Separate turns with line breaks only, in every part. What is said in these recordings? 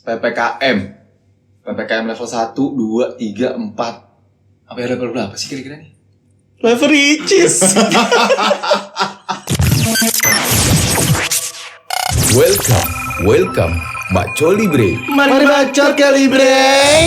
PPKM. PPKM level 1, 2, 3, 4. Apa ya level berapa sih kira-kira nih?
Level ricis.
Welcome, Baco Libre.
Mari bacot kali bre.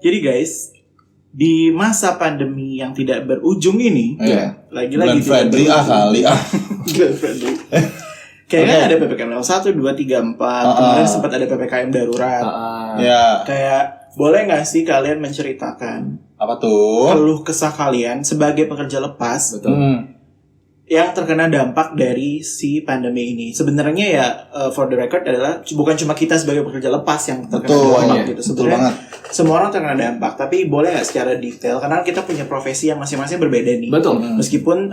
Jadi guys, di masa pandemi yang tidak berujung ini, lagi-lagi tidak
friendly kali
Bulan friendly. Kayaknya ada PPKM level 1, 2, 3, 4. Kemarin sempat ada PPKM darurat.
Ya.
Kayak boleh gak sih kalian menceritakan
Apa tuh?
keluh kesah kalian sebagai pekerja lepas yang terkena dampak dari si pandemi ini? Sebenarnya ya for the record adalah bukan cuma kita sebagai pekerja lepas yang terkena dampak gitu. Sebenarnya semua orang terkena dampak, tapi boleh nggak secara detail karena kita punya profesi yang masing-masing berbeda nih.
Betul.
Meskipun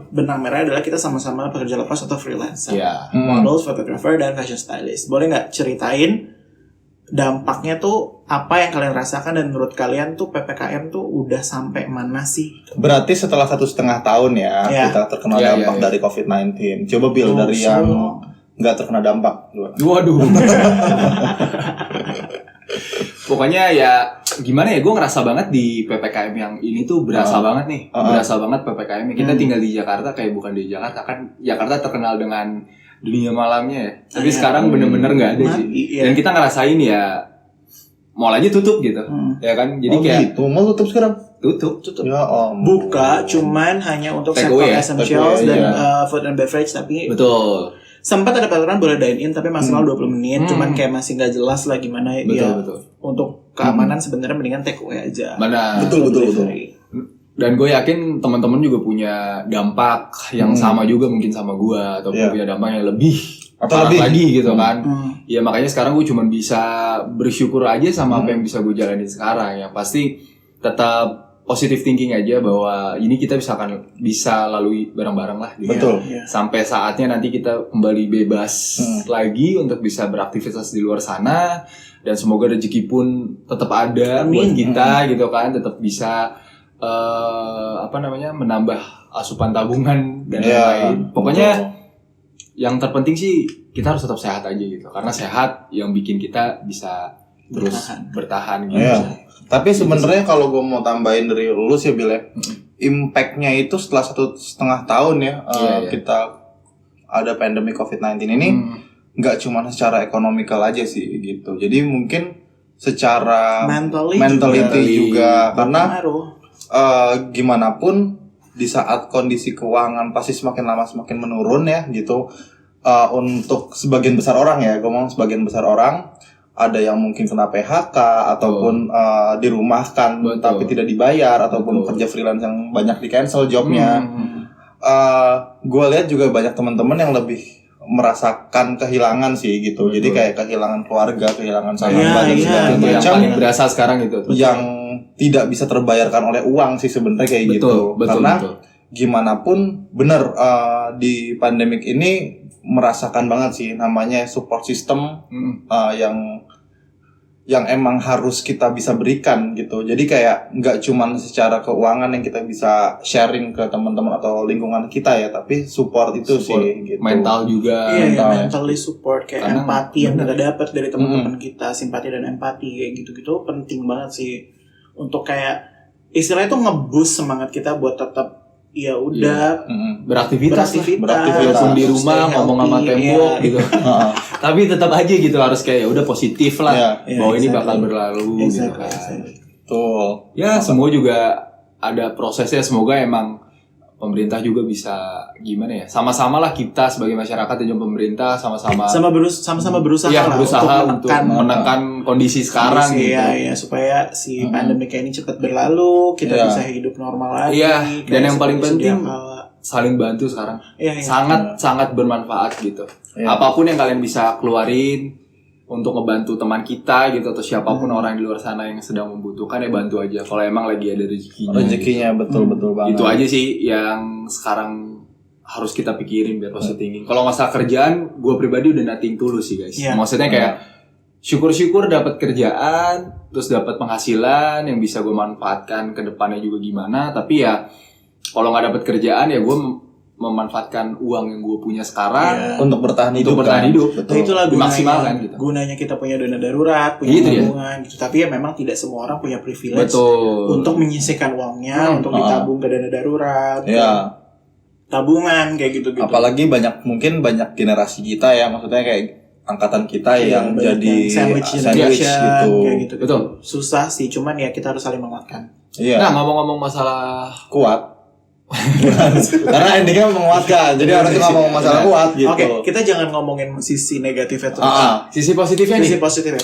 benang merah adalah kita sama-sama pekerja lepas atau freelancer,
Iya.
model, photographer, dan fashion stylist. Boleh nggak ceritain dampaknya tuh apa yang kalian rasakan dan menurut kalian tuh PPKM tuh udah sampai mana sih?
Berarti setelah 1,5 tahun ya kita terkena dampak dari COVID-19. Coba Bill dari yang nggak terkena dampak.
Waduh. Pokoknya ya gimana ya, gue ngerasa banget di PPKM yang ini tuh berasa banget nih. Berasa banget PPKM. Kita tinggal di Jakarta kayak bukan di Jakarta. Kan Jakarta terkenal dengan dunia malamnya ya. Tapi sekarang bener-bener gak ada sih. Dan kita ngerasain ya mall aja tutup gitu. Ya kan? Jadi kayak
gitu. Mall tutup sekarang?
Tutup.
Ya
Buka cuman hanya untuk
Take
sektor
away ya?
essentials
Take away,
dan food and beverage. Tapi
betul.
sempat ada peraturan boleh dine in tapi maksimal 20 menit. Cuman kayak masih gak jelas lah gimana ya.
Betul.
Untuk keamanan sebenarnya mendingan take away aja.
Benar.
Betul.
Dan gue yakin teman-teman juga punya dampak yang sama juga mungkin sama gue, atau punya dampak yang lebih parah lagi gitu kan. Ya makanya sekarang gue cuma bisa bersyukur aja sama apa yang bisa gue jalanin sekarang. Yang pasti tetap positive thinking aja bahwa ini kita bisa lalui bareng-bareng lah gitu.
Betul.
Sampai saatnya nanti kita kembali bebas lagi untuk bisa beraktivitas di luar sana, dan semoga rezeki pun tetap ada buat kita gitu kan, tetap bisa menambah asupan tabungan dan lain-lain. Pokoknya yang terpenting sih kita harus tetap sehat aja gitu. Karena sehat yang bikin kita bisa terus bertahan gitu.
Tapi sebenarnya kalau gue mau tambahin dari lu sih Bill ya, impact-nya itu setelah 1,5 tahun ya kita ada pandemi COVID-19 ini, nggak cuma secara ekonomikal aja sih gitu. Jadi mungkin secara mentality juga karena gimana pun di saat kondisi keuangan pasti semakin lama semakin menurun ya gitu. Untuk sebagian besar orang ya, ngomong sebagian besar orang, ada yang mungkin kena PHK ataupun dirumahkan tapi tidak dibayar, ataupun kerja freelance yang banyak di cancel jobnya. Gue lihat juga banyak teman-teman yang lebih merasakan kehilangan sih gitu. Jadi kayak kehilangan keluarga, kehilangan sahabat dan segala macam.
Yang paling berasa sekarang itu
yang tidak bisa terbayarkan oleh uang sih sebenarnya kayak gitu. Karena gimana pun bener di pandemik ini merasakan banget sih namanya support system yang emang harus kita bisa berikan gitu. Jadi kayak nggak cuman secara keuangan yang kita bisa sharing ke teman-teman atau lingkungan kita ya, tapi support itu sih gitu.
Mental juga.
Mentally support kayak karena empati yang kita dapat dari teman-teman kita, simpati dan empati kayak gitu-gitu penting banget sih untuk kayak istilahnya itu nge-boost semangat kita buat tetap ya udah
beraktivitas walaupun di rumah ngomong sama tembok gitu. Tapi tetap aja gitu harus kayak ya udah positif lah bahwa ini bakal berlalu gitu kan.
Betul.
Ya semua juga ada prosesnya, semoga emang pemerintah juga bisa gimana ya, sama-sama lah kita sebagai masyarakat dan juga pemerintah sama-sama
berusaha
untuk menekan kondisi sekarang gitu.
Iya, supaya si pandemi ini cepat berlalu, kita bisa hidup normal lagi.
Iya, dan yang paling penting saling bantu sekarang. Sangat bermanfaat gitu. Apapun yang kalian bisa keluarin untuk ngebantu teman kita gitu, atau siapapun orang di luar sana yang sedang membutuhkan, ya bantu aja kalau emang lagi ada rezekinya
gitu. Betul banget.
Itu aja sih yang sekarang harus kita pikirin biar positive thinking. Kalau masalah kerjaan, gue pribadi udah nothing tulus sih guys. Maksudnya kayak syukur-syukur dapat kerjaan, terus dapat penghasilan yang bisa gue manfaatkan ke depannya juga gimana. Tapi ya kalau nggak dapat kerjaan ya gue memanfaatkan uang yang gue punya sekarang
untuk bertahan hidup.
Betul. Itulah
dimaksimalkan gitu.
Gunanya kita punya dana darurat, punya tabungan gitu. Tapi ya memang tidak semua orang punya privilege untuk menyisihkan uangnya untuk ditabung ke dana darurat. Tabungan kayak gitu.
Apalagi mungkin banyak generasi kita ya, maksudnya kayak angkatan kita yang jadi
sandwich
gitu.
Kayak gitu. Betul. Susah sih, cuman ya kita harus saling menguatkan.
Nah, ngomong-ngomong masalah
kuat. Karena endingnya menguatkan. Jadi harus ngomong masalah kuat gitu.
Oke, kita jangan ngomongin sisi negatifnya terus.
Sisi positifnya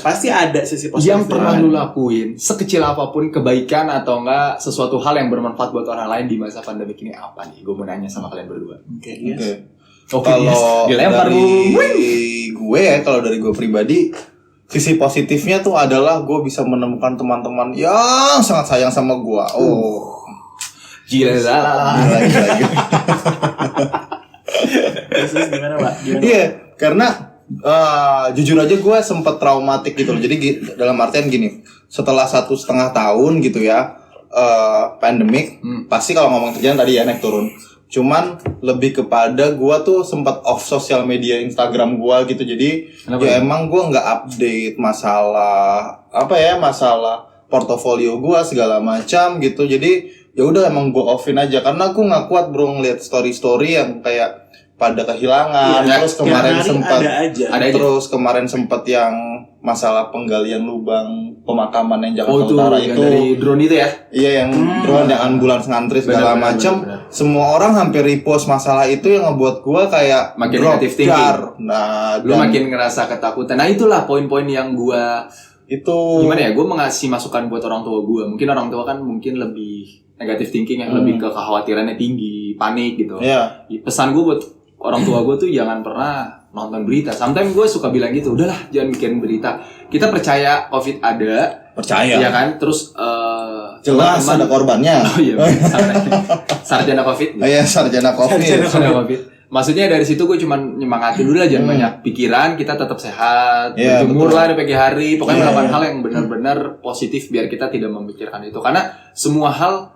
pasti ada sisi positif.
Yang pernah lu lakuin sekecil apapun kebaikan atau enggak sesuatu hal yang bermanfaat buat orang lain di masa pandemi ini apa nih? Gue mau nanya sama kalian berdua.
Kalau dari gue ya, kalau dari gue pribadi, sisi positifnya tuh adalah gue bisa menemukan teman-teman yang sangat sayang sama gue.
Gila.
Terus gimana, Pak?
Iya, karena jujur aja gue sempet traumatik gitu loh. Jadi dalam artian gini, setelah 1,5 tahun gitu ya, pandemik, pasti kalau ngomong kerjaan tadi ya naik turun. Cuman lebih kepada gue tuh sempat off sosial media Instagram gue gitu. Jadi emang gue nggak update masalah portofolio gue segala macam gitu. Jadi ya udah emang gue offin aja karena aku nggak kuat bro ngeliat story yang kayak pada kehilangan. Terus kemarin sempat yang masalah penggalian lubang pemakaman yang Jakarta Utara itu
dari drone itu ya.
Iya, yang drone yang ambulans ngantri segala macam. Semua orang hampir repost masalah itu yang ngebuat gue kayak
makin negatif thinking.
Nah,
lu makin ngerasa ketakutan. Nah, itulah poin-poin yang gue gimana ya, gue mengasih masukan buat orang tua gue. Mungkin orang tua kan mungkin lebih negatif thinking, yang lebih ke kekhawatirannya tinggi, panik gitu. Pesan gue buat orang tua gue tuh jangan pernah nonton berita. Sometimes gue suka bilang gitu, udahlah jangan mikirin berita. Kita percaya COVID ada, ya kan? Terus
jelas ada korbannya.
Oh iya, sarjana COVID.
Iya, sarjana COVID.
Maksudnya dari situ gue cuma nyemangatin dulu lah, jangan banyak pikiran, kita tetap sehat, berjemur lah di pagi hari, pokoknya melakukan hal yang benar-benar positif biar kita tidak memikirkan itu. Karena semua hal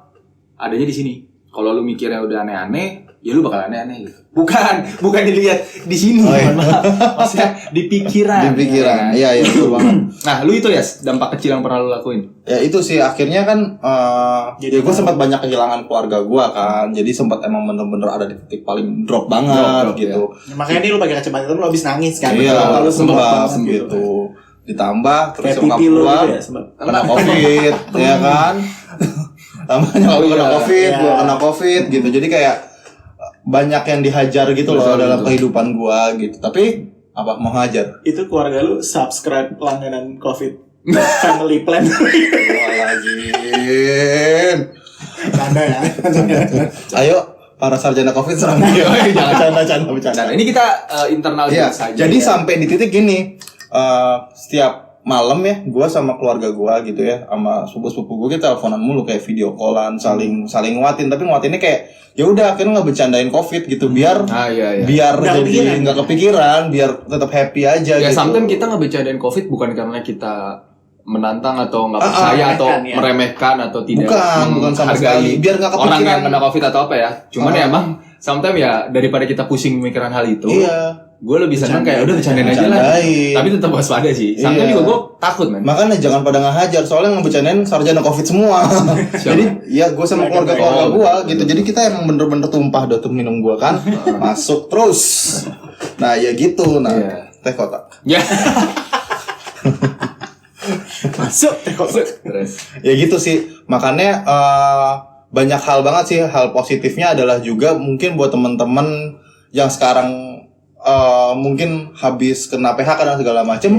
adanya di sini. Kalau lu mikirnya udah aneh-aneh, ya lu bakal aneh-aneh gitu. Bukan dilihat di sini, maksudnya di pikiran.
Iya, betul banget.
Nah, lu itu ya dampak kecil yang pernah lu lakuin.
Ya itu sih akhirnya kan jadi gue sempat banyak kehilangan keluarga gue kan. Jadi sempat emang bener-bener ada di titik paling drop banget gitu.
Ya, makanya ini lu pakai kacamata itu lu habis nangis kan.
Iya, lu sempat gitu. Ditambah terus nyokap gue kena COVID, ya kan. Nyokap kena COVID, gue kena COVID gitu. Jadi kayak banyak yang dihajar gitu loh dalam kehidupan gue gitu. Tapi apa mau hajar?
Itu keluarga lu subscribe langganan COVID family plan.
Wajib.
Canda ya.
Ayo para sarjana COVID serang dia. Jangan bercanda.
Nah, ini kita internal saja.
Jadi sampai di titik gini, setiap malam ya, gue sama keluarga gue gitu ya, sama sepupu-sepupu gue kita teleponan mulu kayak video callan, saling nguatin. Tapi nguatinnya kayak ya udah akhirnya nggak bercandain COVID gitu biar biar jadi nggak kepikiran, biar tetap happy aja.
Ya
gitu.
sometimes kita nggak bercandain COVID bukan karena kita menantang atau nggak percaya atau meremehkan atau tidak
bukan sama sekali, biar nggak kepikiran
orang yang kena COVID atau apa ya. Cuman ya emang sometimes ya daripada kita pusing memikirkan hal itu, gue lebih senang kayak udah bercandain aja lah. Tapi tetap waspada sih. Sometimes juga gue takut man.
Makanya jangan pada ngehajar, soalnya ngebercandain sarjana COVID semua. Jadi ya gue sama keluarga gue gitu. Jadi kita emang bener-bener tumpah dah tuh minum gue kan, masuk terus. Nah ya gitu. Nah teh kotak.
Ya.
Masuk teh kotak.
Ya gitu sih. Makanya banyak hal banget sih. Hal positifnya adalah juga mungkin buat teman-teman yang sekarang mungkin habis kena PHK dan segala macem,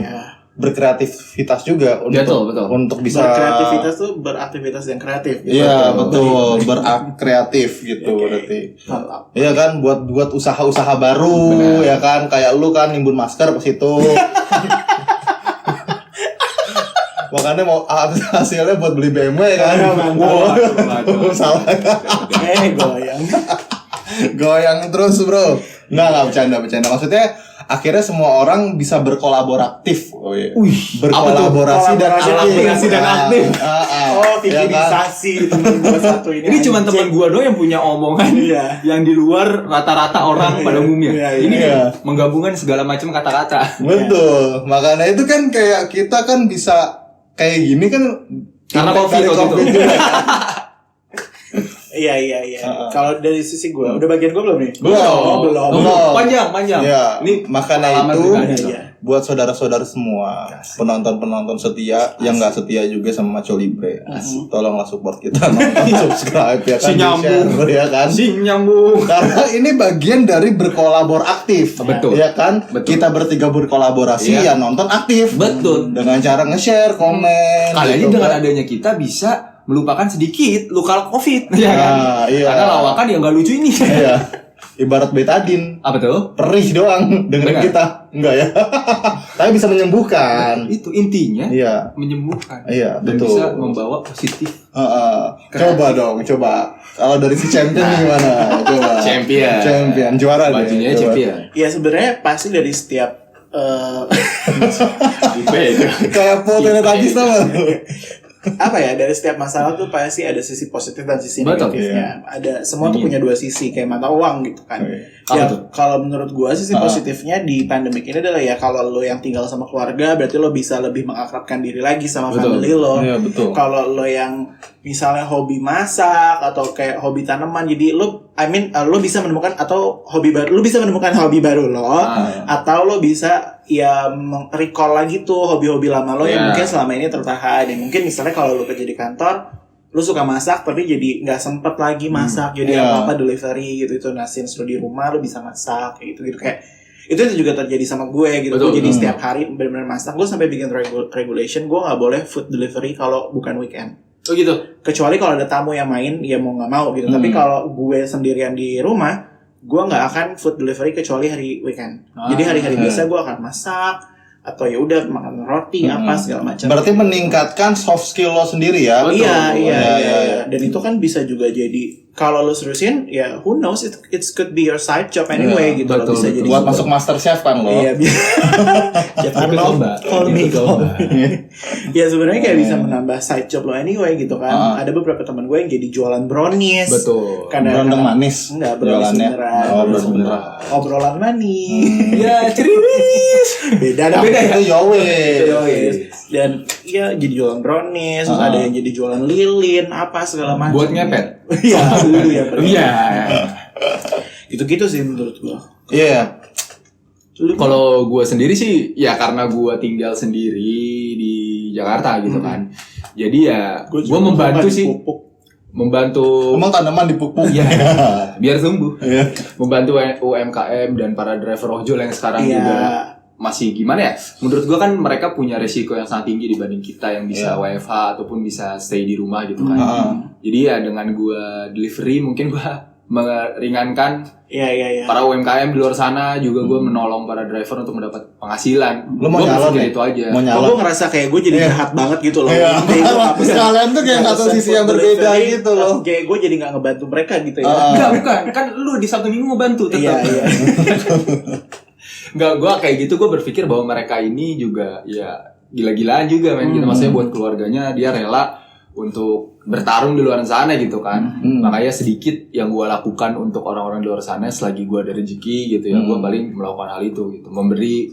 berkreativitas juga untuk bisa
berkreativitas tuh beraktivitas yang kreatif.
Iya betul, berkreatif gitu berarti. Iya kan, buat usaha-usaha baru. Ya kan, kayak lu kan nimbun masker pas itu. Makanya mau hasilnya buat beli BMW kan.
Salah. Goyang.
Goyang terus bro. Nggak bercanda. Maksudnya akhirnya semua orang bisa berkolaboratif. Oh iya. Berkolaborasi dan aktif.
Pikirisasi temen gue satu ini.
Ini cuma teman gue doang yang punya omongan yang di luar rata-rata orang pada umumnya. Ini menggabungkan segala macam kata-kata.
Betul. Makanya itu kan kayak kita kan bisa kayak gini kan
karena COVID gitu.
Iya. Kalau dari sisi gue, udah bagian gue belum nih?
Belum.
Panjang.
Ya, ini makanya itu
ya.
Buat saudara-saudara semua, penonton-penonton setia yang nggak setia juga sama Macho Libre, tolonglah support kita, nonton, subscribe ya kan,
nyambung,
ya kan,
nyambung.
Karena ini bagian dari berkolabor aktif,
betul,
ya kan, betul. Kita bertiga berkolaborasi, ya nonton aktif,
betul,
dengan cara nge-share, komen.
Kali ini dengan adanya kita bisa melupakan sedikit luka COVID, ya kan? Iya. Karena lawakan yang nggak lucu ini.
Iya. Ibarat betadin.
Apa tuh?
Perih doang dengerin kita. Enggak ya. Tapi bisa menyembuhkan.
Itu intinya.
Iya.
Menyembuhkan.
Iya,
dan
betul.
bisa membawa positif.
Coba. Kalau dari si champion gimana? Coba. Champion juara deh.
Bajunya champion.
Ya sebenarnya pasti dari setiap
kayak foto tadi sama.
Apa ya, dari setiap masalah tuh pasti ada sisi positif dan sisi negatifnya. Ada semua tuh punya dua sisi kayak mata uang gitu kan. Ya kalau menurut gua sisi positifnya di pandemik ini adalah ya kalau lo yang tinggal sama keluarga berarti lo bisa lebih mengakrabkan diri lagi sama family lo. Kalau lo yang misalnya hobi masak atau kayak hobi tanaman, jadi lo lo bisa menemukan atau hobi baru, lo bisa menemukan hobi baru lo atau lo bisa ya recall lagi tuh hobi-hobi lama lo yang mungkin selama ini tertahan. Dan mungkin misalnya kalau lo kerja di kantor, lo suka masak tapi jadi nggak sempet lagi masak, jadi apa-apa delivery gitu, itu nasin lo di rumah lo bisa masak kayak gitu kayak itu juga terjadi sama gue gitu. Gue jadi setiap hari benar-benar masak. Gue sampai bikin regulation, gue nggak boleh food delivery kalau bukan weekend.
Oh gitu.
Kecuali kalau ada tamu yang main, ya mau nggak mau gitu. Tapi kalau gue sendirian di rumah, gue nggak akan food delivery kecuali hari weekend. Jadi hari-hari biasa gue akan masak atau ya udah makan roti apa segala macam.
Berarti meningkatkan soft skill lo sendiri ya?
Iya. Dan itu kan bisa juga jadi kalau lo seriusin ya who knows it could be your side job anyway gitu. Betul, bisa jadi
buat masuk master chef kan lo.
Iya. Ya sebenarnya kayak bisa menambah side job lo anyway gitu kan. Ada beberapa teman gue yang jadi jualan brownies.
Betul.
Brownies manis.
Enggak, brownies beneran. Obrolan manis.
Ya, ceriwis.
Beda
itu yowes.
Dan ya jadi jualan brownies, terus ada yang jadi jualan lilin apa segala macam.
Buat ngepet.
Iya, dulu ya.
Iya.
Gitu-gitu sih menurut gua.
Iya.
Kalau gua sendiri sih ya karena gua tinggal sendiri di Jakarta gitu kan. Jadi ya gua membantu sih. Membantu
tanaman dipupuk.
Iya. Biar tumbuh. Membantu UMKM dan para driver ojol yang sekarang juga masih gimana ya? Menurut gua kan mereka punya resiko yang sangat tinggi dibanding kita yang bisa WFH ataupun bisa stay di rumah gitu kan. Jadi ya dengan gua delivery mungkin gua meringankan para UMKM di luar sana, juga gua menolong para driver untuk mendapat penghasilan.
Lo mau nyalon
itu aja.
Gua ngerasa kayak gue jadi jahat banget gitu loh.
Kalian tuh kayak satu sisi yang berbeda gitu loh.
Kayak gue jadi nggak ngebantu mereka gitu ya.
Enggak, bukan. Kan lu di Sabtu Minggu ngebantu tetap. Iya. Enggak, gue kayak gitu, gue berpikir bahwa mereka ini juga ya gila-gilaan juga men gitu. Maksudnya buat keluarganya dia rela untuk bertarung di luar sana gitu kan. Makanya sedikit yang gue lakukan untuk orang-orang di luar sana selagi gue ada rezeki gitu ya, gue paling melakukan hal itu gitu, memberi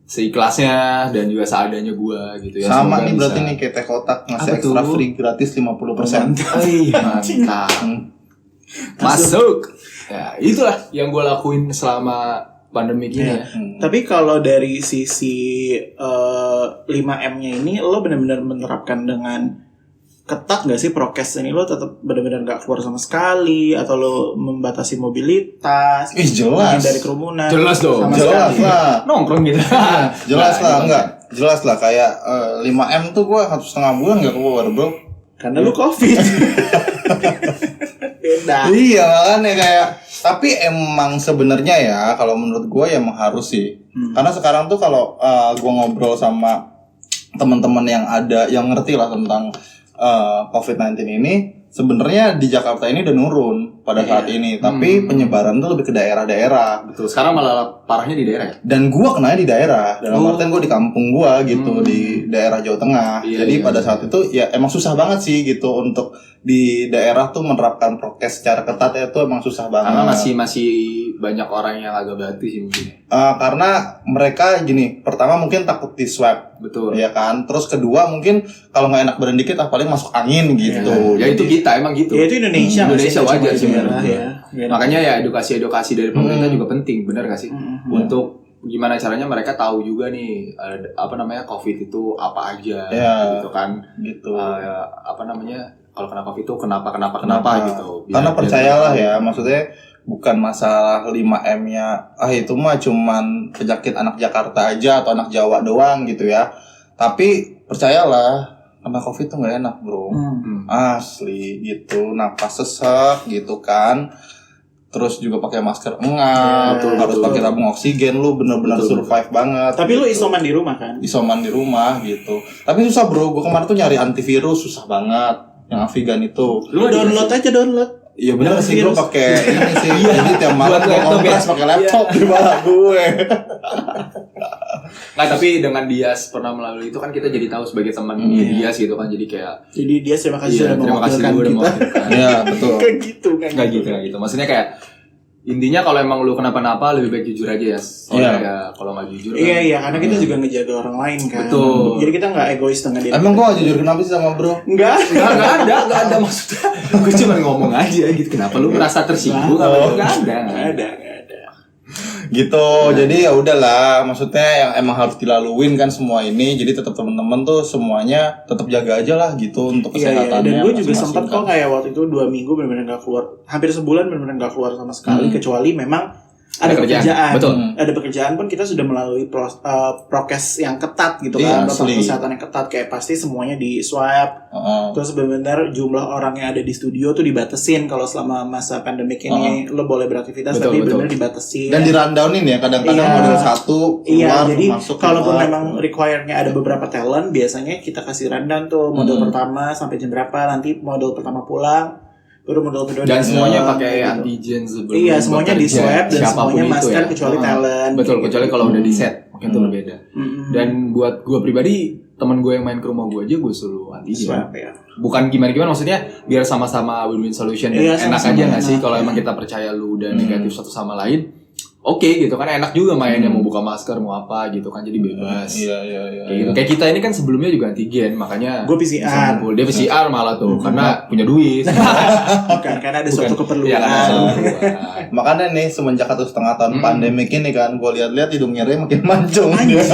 seikhlasnya dan juga seadanya gue gitu ya.
Sama nih berarti nih kayak Teh Kotak ngasih extra free gratis 50%.
Mantap. Masuk. Ya itulah yang gue lakuin selama pandemi ini ya.
Tapi kalau dari sisi 5M-nya ini, lo benar-benar menerapkan dengan ketat nggak sih prokes ini? Lo tetap benar-benar nggak keluar sama sekali atau lo membatasi mobilitas?
Jelas.
Dari kerumunan.
Jelas dong.
Jelas lah.
Nongkrong gitu.
Jelas lah, enggak. Jelas lah kayak 5M tuh gue 1,5 bulan nggak keluar bro.
Karena lu COVID. Beda.
Iya makanya kayak. Tapi emang sebenarnya ya kalau menurut gue ya emang harus sih. Karena sekarang tuh kalau gue ngobrol sama teman-teman yang ada yang ngerti lah tentang COVID-19 ini, sebenarnya di Jakarta ini udah nurun. pada saat ini, tapi penyebaran tuh lebih ke daerah-daerah.
Betul. Sekarang malah parahnya di daerah ya?
Dan gua kenanya di daerah. Dalam artian gua di kampung gua gitu, di daerah Jawa Tengah. Jadi pada saat itu ya emang susah banget sih gitu untuk di daerah tuh menerapkan prokes secara ketat ya, itu emang susah banget.
Karena masih banyak orang yang agak batu sih mungkin.
Karena mereka gini, pertama mungkin takut di swab.
Betul.
Ya kan. Terus kedua mungkin kalau nggak enak badan dikit paling masuk angin gitu.
Ya itu kita emang gitu.
Ya itu Indonesia
wajar sih
ya.
Makanya ya edukasi dari pemerintah juga penting, benar gak sih? Untuk gimana caranya mereka tahu juga nih COVID itu apa aja gitu kan.
Gitu.
Kalau kena COVID itu kenapa gitu.
Karena percayalah ya, maksudnya bukan masalah 5M-nya. Itu mah cuman penyakit anak Jakarta aja atau anak Jawa doang gitu ya. Tapi percayalah, kena COVID tuh gak enak bro. Asli gitu, napas sesek gitu kan. Terus juga pakai masker harus pakai tabung oksigen, lu bener-bener survive banget.
Tapi lu isoman di rumah kan?
Isoman di rumah gitu. Tapi susah bro, gue kemarin tuh nyari antivirus susah banget. Yang Avigan itu.
Lu download.
Iya bener sih, gue pakai ini sih. Jadi tiap malam gue ngompres pakai laptop di bawah gue.
Nggak, tapi dengan Dias pernah melalui itu kan kita jadi tahu sebagai teman Dias gitu kan, jadi kayak.
Jadi Dias terima kasih sudah mewakilkan kita.
Iya betul.
Kayak
gitu. Maksudnya kayak intinya kalau emang lu kenapa-napa lebih baik jujur aja ya. Soalnya kalau nggak jujur kan.
Iya, karena kita juga ngejaga orang lain kan.
Betul.
Jadi kita nggak egois dengan diri.
Emang gue gak jujur kenapa sih sama bro?
Enggak
ada maksudnya. Gue cuma ngomong aja gitu. Kenapa lu merasa tersinggung? Nggak ada.
Gitu. Jadi ya udahlah, maksudnya yang emang harus dilaluin kan semua ini. Jadi tetap teman-teman tuh semuanya tetap jaga aja lah gitu untuk kesehatannya.
Dan gue juga sempat kok kayak waktu itu 2 minggu benar-benar nggak keluar, hampir sebulan benar-benar nggak keluar sama sekali, kecuali memang ada pekerjaan.
Betul.
Ada pekerjaan pun kita sudah melalui prokes yang ketat gitu kan, protokol kesehatan yang ketat, kayak pasti semuanya di swab. Terus benar-benar jumlah orang yang ada di studio tuh dibatesin kalau selama masa pandemik ini lo boleh beraktivitas, tapi benar-benar dibatesin.
Dan di rundownin ya, kadang-kadang model 1 keluar
jadi
masuk.
Kalaupun memang require-nya ada beberapa talent, biasanya kita kasih rundown tuh model pertama sampai jam berapa, nanti model pertama pulang. Baru model kedua
dan semuanya pakai antigen sebelum.
Iya, semuanya di swab dan semuanya masker kecuali talent.
Betul, kecuali kalau udah di set mungkin itu berbeda. Dan buat gue pribadi, teman gue yang main ke rumah gue aja gue suruh antigen.
Swab, ya.
Bukan gimana maksudnya, biar sama-sama win-win solution dan enak aja nggak sih kalau emang kita percaya lu udah negatif satu sama lain. Oke gitu kan, enak juga mainnya, mau buka masker mau apa gitu kan, jadi bebas.
Iya.
Gitu. Kayak kita ini kan sebelumnya juga antigen, makanya
gue PCR.
Dia PCR malah tuh karena punya duit.
Bukan, karena ada suatu keperluan.
Ya,
makanya nih semenjak 1,5 tahun pandemik ini kan, gue lihat-lihat hidung nyeri makin mancung dia.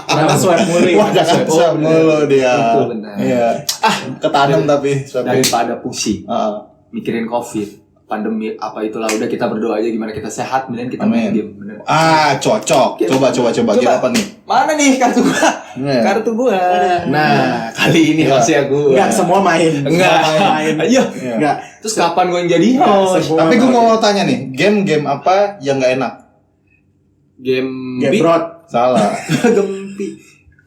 Karena swab mulu.
Swab mulu dia.
Betul benar.
Iya. Ketanam tapi
daripada pusing mikirin COVID. Pandemi apa itulah, udah kita berdoa aja gimana kita sehat, kemudian kita main game, bener.
Cocok. Coba game apa nih?
Mana nih kartu gua? Kartu gua. Nah, kali ini hostnya gua.
Enggak semua main.
Enggak. Ayo.
Enggak.
Terus kapan gua yang jadi host?
Tapi gua mau tanya nih, game apa yang enggak enak?
Game
Brot.
Salah.
Gempi.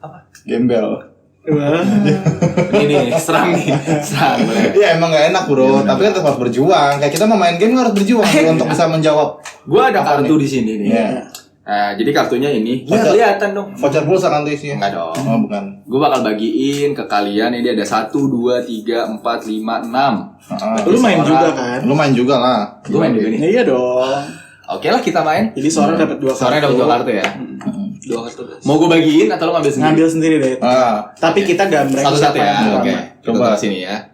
Apa?
Gembel.
Ini serang.
Iya emang gak enak bro, tapi kan tetap harus berjuang. Kayak kita mau main game harus berjuang untuk bisa menjawab.
Gua ada kartu di sini nih. Jadi kartunya ini. Kelihatan dong.
Voucher pulsa kan tuh isinya?
Enggak dong.
Oh bukan.
Gua bakal bagiin ke kalian. Ini ada 1, 2, 3, 4, 5, 6.
Lu main juga kan?
Lu main juga lah.
Gua main juga nih.
Iya dong.
Oke lah kita main.
Jadi seorang dapat 2 kartu.
Seorang dapat 2 kartu ya. 2 kartu. Mau gue bagiin atau lo ngambil sendiri?
Ngambil sendiri deh. Tapi kita gambar
satu-satu ya. Oke.
Coba
sini ya.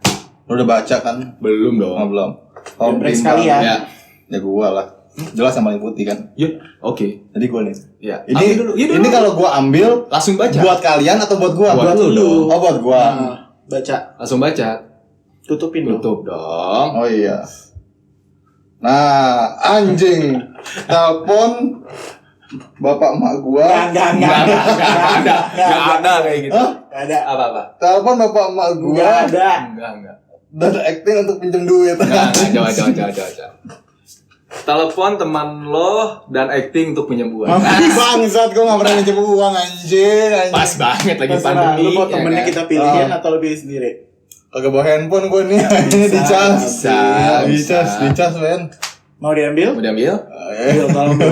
Lu udah baca kan?
Belum dong.
Belum.
Gambar sekalian.
Ya gua lah. Jelas yang paling putih kan?
Yuk. Oke.
Jadi gua nih.
Ya.
Ini kalau gua ambil
langsung baca.
Buat kalian atau buat gua?
Buat lu.
Oh, buat gua.
Baca.
Langsung baca.
Tutupin
Tutup dong.
Oh iya. Nah, anjing. Telepon bapak emak gua.
Enggak
ada kayak gitu.
Enggak ada.
Apa?
Telepon bapak emak gua.
Enggak.
Dan acting untuk pinjam duit.
Jauh. Telepon teman lo dan acting untuk pinjam uang.
Bangsat, gua enggak pernah pinjam uang anjing.
Pas banget lagi pandemi.
Lu mau temennya kita pilihin atau lebih sendiri?
Kagak bawa handphone gue nih. Ini dicas men.
Mau diambil?
Mau diambil?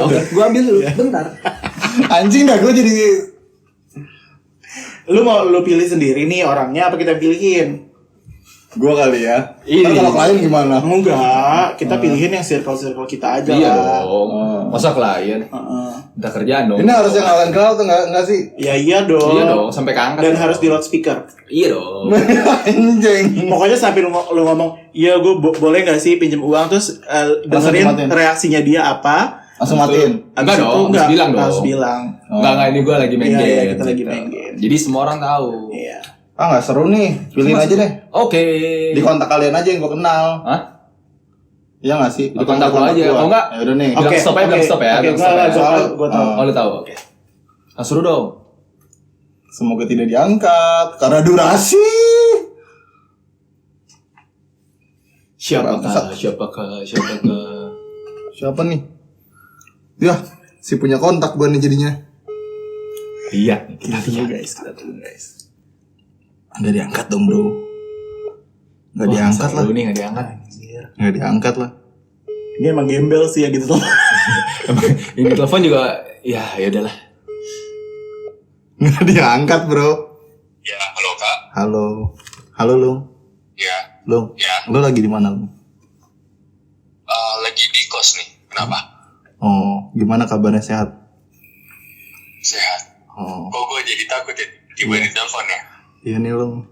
Oke,
gua ambil dulu. Bentar.
Anjing dah gue jadi.
Lu mau lu pilih sendiri nih orangnya apa kita pilihin?
Gua kali ya.
Ini.
Kalau klien gimana?
Enggak, kita pilihin yang circle kita aja.
Iya dong. Masa klien? Udah kerjaan dong.
Ini harus yang kalian kenal tuh enggak sih?
Ya iya dong.
Iya dong, sampai keangkat.
Dan harus di loudspeaker.
Iya dong.
Anjing.
Pokoknya sampai lu ngomong, "Iya, gue boleh enggak sih pinjam uang?" Terus dengerin reaksinya dia apa.
Langsung matiin.
Enggak dong, harus bilang dong.
Harus bilang.
Enggak, ini gue lagi main game.
Iya, kita lagi main game.
Jadi semua orang tahu.
Iya.
Nggak seru nih. Pilihin aja deh.
Oke.
Di kontak kalian aja yang gue kenal.
Hah?
Iya nggak sih?
Di kontak lo aja. Oh enggak?
Ya udah nih.
Bilang stop aja, bilang stop ya.
Oke, gue tahu.
Oh, lu tahu. Oke. Nah, suruh dong.
Semoga tidak diangkat karena durasi.
Siapakah?
Siapa nih? Ya, si punya kontak gue nih jadinya.
Iya,
Kita tunggu guys.
Nggak diangkat dong bro. Nggak diangkat lah.
Nih nggak diangkat.
Nggak diangkat lah.
Ini emang gembel sih ya gitu tuh.
Ini telepon juga, ya udahlah.
Nggak diangkat bro.
Ya, halo Kak.
Halo Lung.
Ya,
Lung.
Ya.
Lo lagi di mana Lung?
lagi di kos nih. Kenapa?
Oh, gimana kabarnya, sehat?
Sehat.
Oh,
Kok gue jadi takut ya tiba di telepon ya?
iya nih Lung.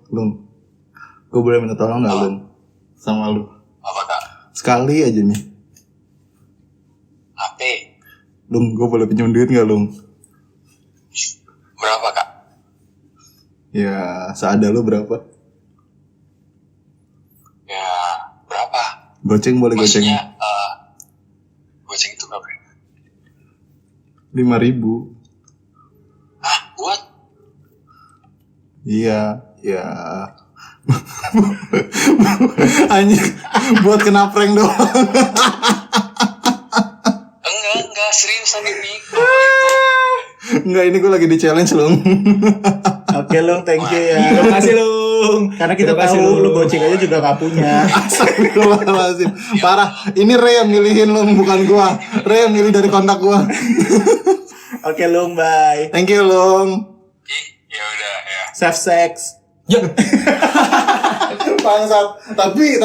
Gue boleh minta tolong nggak Lung? Sama lu.
Apa Kak?
Sekali aja nih.
HP.
Lung, gue boleh pinjam duit nggak Lung?
Berapa Kak?
Ya, seada lu berapa?
Ya, berapa?
Goceng boleh goceng?
Maksudnya, goceng itu berapa?
5.000.
Hah? Buat?
Iya. Anjing, buat kena prank doang.
Enggak, seriusan ini.
Enggak, ini gue lagi di challenge Lung.
Oke Lung, thank you ya.
Terima kasih Lung.
Karena kita tahu lu goceng aja juga gak punya.
Astagfirullahaladzim. Parah, ini Ray yang milihin Lung, bukan gua. Ray yang milih dari kontak gua.
Oke Lung, bye.
Thank you Lung.
Ya udah ya.
Safe sex.
Ya.
Bangsat. Tapi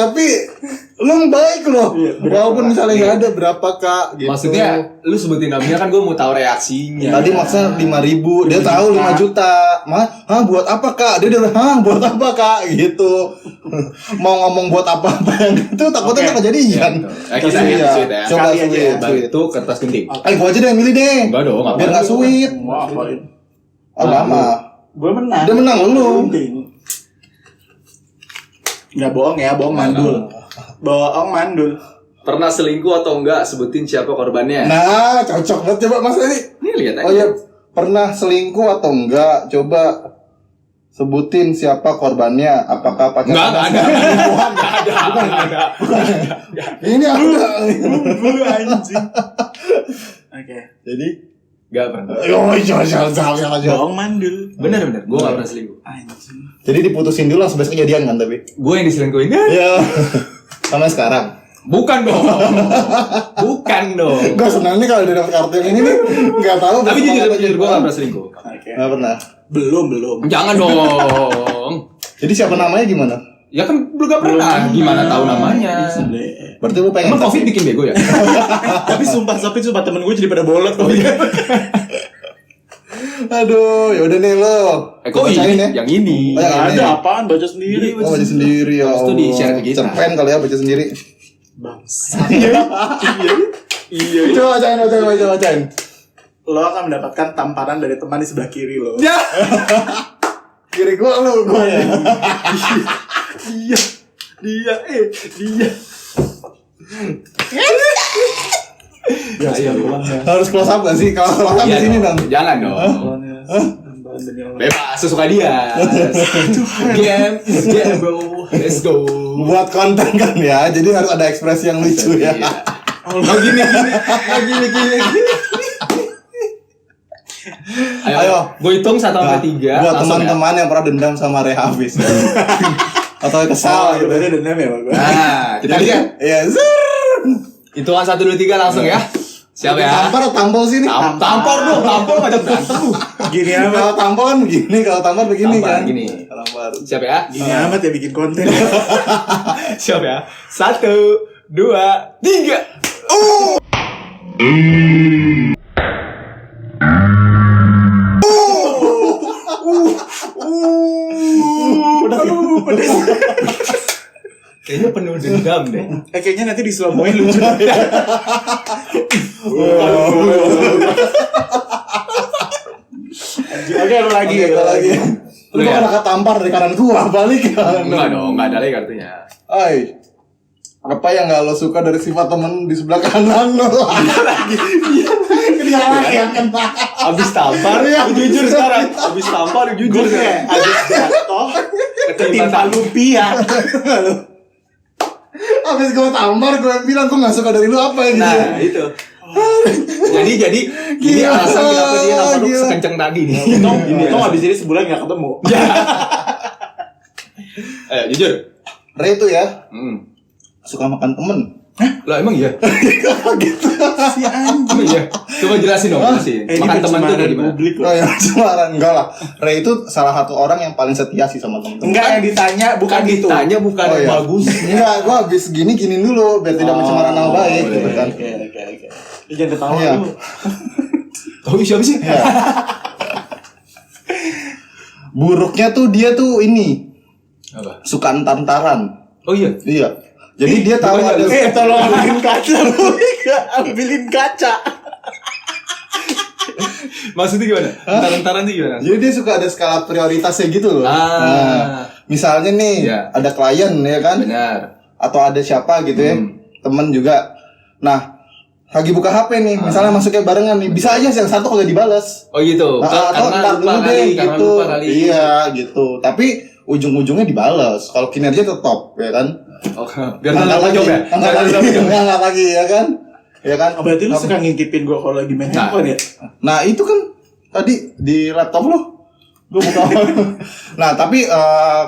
Lung baik loh. Walaupun misalnya nggak ada berapa Kak gitu.
Maksudnya lu sebutin namanya kan gue mau tahu reaksinya.
Tadi maksa 5.000, dia tahu 5 juta. Buat apa Kak? Dia udah, buat apa Kak? Gitu. Mau ngomong buat apa-apa yang itu takutnya nggak kejadian.
Kita sweet ya.
Coba
Sekali aja.
sweet.
Itu kertas gunting.
Gua aja deh yang milih deh.
Enggak dong,
Biar nggak sweet.
Ngapain?
Lama.
Gue menang.
Dia menang lu.
Nggak bohong ya, bohong mandul. Bohong mandul.
Pernah selingkuh atau enggak? Sebutin siapa korbannya.
Nah, cocok banget coba Mas Edi.
Ini lihat aja.
Oh ya, pernah selingkuh atau enggak? Coba sebutin siapa korbannya. Apakah pacar?
Enggak ada. Enggak ada.
Ini ada.
Bulu anjing. Oke.
Jadi,
Enggak pernah.
jangan.
Bohong mandul.
Bener. Gue gak pernah selingkuh.
Anjing.
Jadi diputusin dulu langsung besok kejadian kan tapi.
Gue yang diselingkuhin.
Iya. Sampai sekarang.
Bukan dong.
Gue senang nih kalau udah dapet kartu yang ini nih. Enggak tahu.
Tapi jujur gue gak pernah selingkuh.
Oke.
Enggak pernah.
Belum.
Jangan dong.
Jadi siapa namanya gimana?
Ya kan belum gak pernah. Gimana tahu namanya?
Berarti lu pengen.
Emang Covid bikin bego ya?
Tapi sumpah temen gue jadi pada bolot.
Aduh, ya udah nih lo.
Kok
bacain
ini? Yang ini.
Oh, yang ini.
Ada apaan? Baca sendiri.
Oh, baca sendiri ya.
Habis itu di-share ke kita.
Cerpen kali ya baca sendiri.
Bangsa.
Iya. Coba bacain.
Lo akan mendapatkan tamparan dari teman di sebelah kiri lo.
Ya.
Kiri gua ya.
Dia.
Ya, ya.
Harus close up gak sih? Kalau close up di sini dong.
Jangan dong. Bebas, sesuka dia. Game bro. Let's go.
Buat konten kan ya. Jadi harus ada ekspresi yang lucu ya.
Gini. Ayo, gue hitung 1 sampai 3.
Buat teman-teman yang pernah dendam sama Ray Hafiz. Atau kesal gitu.
Berarti dendam ya sama gue.
Nah, kita lihat.
Iya,
Hitungan 1 2 3 langsung ya. Siap ya?
Tampar atau tampol sih nih?
Tampor dong, tampor ngajak berantem.
Gini amat.
Kalau tampol kan begini, kalau tampar begini
Tampar
kan.
gini.
Tampar.
Siap ya?
Gini amat ya bikin konten.
Siap ya? 1 2 3. Kayaknya penuh dendam deh.
Kayaknya nanti di slow-moin lucu. Oke, lu lagi.
Lu kok kena tampar dari kanan gua balik kan?
Enggak dong, enggak ada lagi kartunya.
Ay, apa yang gak lo suka dari sifat temen di sebelah kanan lo? Dia lagi yang kena.
Abis tampar ya, jujur sekarang. Abis tampar jujur
Gue kayak
sekarang.
abis jatuh ketimpa lumpia.
Abis gue tampar, gue bilang gue gak suka dari lu apa ya gitu.
Nah, itu. jadi ini alasan kenapa dia nampar lu sekenceng tadi nih.
Untung abis ini sebulan gak ketemu.
Jujur.
Ray itu ya suka makan temen.
Lah emang iya?
Gitu.
Si anjing.
Emang iya? Coba jelasin dong, jelasin. Makan teman tuh kayak gimana?
Oh ya, cemaran enggak lah. Ray itu salah satu orang yang paling setia sih sama temen-temen.
Enggak, yang ditanya bukan gitu.
Ditanya bukan
Oh, iya.
bagus.
Enggak, gue habis gini dulu biar tidak mencemarakan nama baik gitu kan.
Oke. Jangan ketawa
Iya.
lu.
Tahu siapa sih?
Iya. Buruknya tuh dia tuh ini
Apa?
suka antar-antaran.
Oh iya.
Iya. Jadi dia tahu ada
Tolong ambilin kaca. Ambilin kaca.
Maksudnya gimana? Antar-antaran tuh gimana?
Jadi dia suka ada skala prioritasnya gitu loh.
Ah.
Nah, misalnya nih
Iya.
ada klien ya kan,
Benar.
atau ada siapa gitu ya, temen juga. Nah, lagi buka HP nih, misalnya masuknya barengan nih, bisa aja yang satu kagak dibales.
Oh gitu.
Nah, atau
Karena
ntar
lupa
dulu
kali,
deh
karena
gitu.
lupa kali.
Iya gitu. Tapi ujung-ujungnya dibales. Kalau kinerja tetap ya kan.
Oh, biar nggak jawab ya.
Angkat lagi ya kan. Ya kan.
Oh, berarti lu suka ngintipin gue kalau lagi main handphone ya?
Nah itu kan tadi di laptop lo gue buka. Nah tapi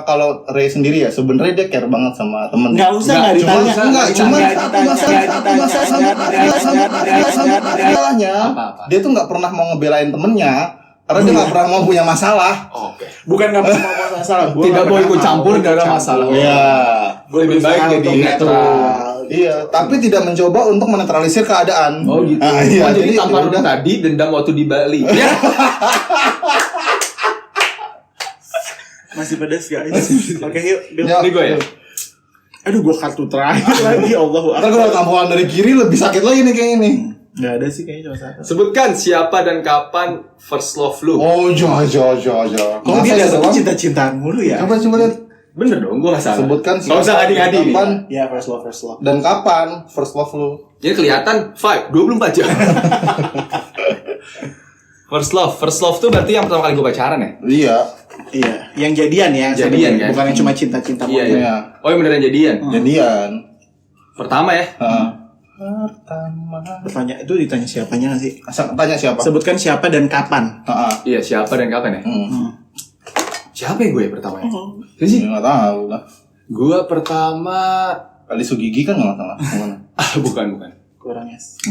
kalau Ray sendiri ya sebenarnya dia care banget sama temen.
Nggak usah, nggak ditanya.
Cuma satu masalahnya dia tuh nggak pernah mau ngebelain temennya karena dia nggak pernah mau punya masalah.
Oke.
Bukan nggak mau masalah.
Tidak mau ikut campur dalam masalah.
Iya.
Gue lebih baik jadi netral.
Iya, tapi tidak mencoba untuk menetralisir keadaan.
Oh gitu.
Nah, iya,
Oh, jadi tampar
udah.
tadi dendam waktu di Bali. Ya.
Masih pedas guys. Oke yuk. Bill.
Ya.
Ini gue ya.
Aduh gue kartu terakhir lagi. Allahu
Ntar kalau tampolan dari kiri lebih sakit lagi nih kayak ini.
Nggak ada sih kayaknya cuma satu.
Sebutkan siapa dan kapan first love lu.
Oh, jo.
Kok dia datang cinta-cintaan mulu ya?
Coba lihat.
Bener dong, gue gak salah.
Sebutkan
Gak usah ngadi-ngadi.
kapan
Ya first love.
dan kapan first love lu.
Jadi kelihatan 24 jam. First love tuh berarti yang pertama kali gue pacaran ya?
Iya.
Iya. Yang jadian ya.
Jadian kan?
Bukan yang cuma cinta-cinta
Iya,
mulu.
iya. Oh yang beneran jadian?
Jadian.
Pertama ya?
Pertama.
Bertanya itu ditanya siapanya nggak sih?
Tanya siapa?
Sebutkan siapa dan kapan.
Iya, siapa dan kapan ya? Siapa ya gue pertama ya? Siapa sih?
Nggak tahu lah.
Gue pertama...
Kali Sugigi kan nggak salah.
bukan.
Kurang yes.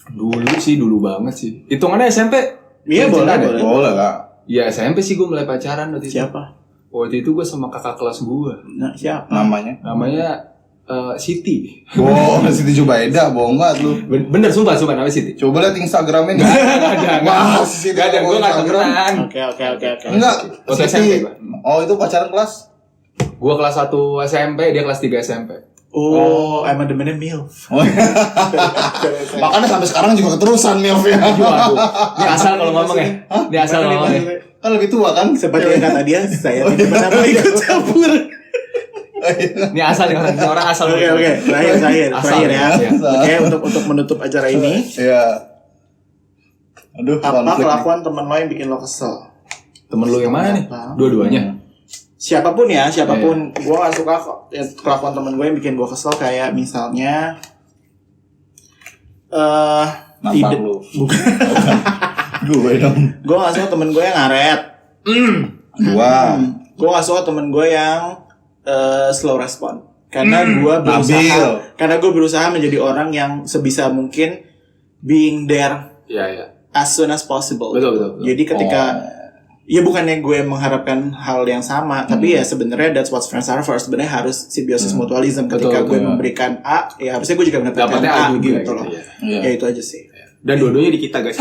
Dulu banget sih. Hitungannya SMP?
Iya boleh.
Boleh lah.
Iya SMP sih gue mulai pacaran waktu itu.
Siapa?
Waktu itu gue sama kakak kelas gue.
Nah siapa?
Namanya
Siti.
Oh, Siti Jubaida, bohong banget lu.
Bener sumpah namanya Siti.
Coba lihat Instagramnya nih.
Wah,
Siti
gak ada, gue gak kebenaran.
Oke.
Enggak.
Waktu
Siti.
SMP, Pak.
Oh, itu pacaran kelas?
Gue kelas 1 SMP, dia kelas 3 SMP.
Oh, emang demennya MILF.
Oh, makanya sampai sekarang juga keterusan Milf ya.
Waduh, ini asal kalau ngomong ya. Ini asal ngomong ya.
Kan lebih tua kan?
Seperti yang kata dia, saya tidak pernah mau ikut campur.
Ini asal nih orang asal.
Oke. Terakhir ya.
Iya.
Oke, untuk menutup acara ini.
Iya. Aduh,
Apa
konflik nih.
kelakuan teman lo yang bikin lo kesel?
Temen lu yang mana nih? Dua-duanya.
Siapapun ya, gue gak suka ya, kelakuan temen gue yang bikin gue kesel kayak misalnya
Nampak lu.
Bukan.
Gue dong.
Gue gak suka temen gue yang ngaret.
Gua.
Gue gak suka temen gue yang slow respon. Karena gue berusaha menjadi orang yang sebisa mungkin being there as soon as possible.
Betul.
Jadi ketika ya bukannya gue mengharapkan hal yang sama, tapi ya sebenarnya that's what friends are for. Sebenarnya harus symbiosis mutualism. Ketika gue memberikan A, ya harusnya gue juga mendapatkan A gitu loh. Ya itu aja sih.
Dan dua-duanya di kita guys.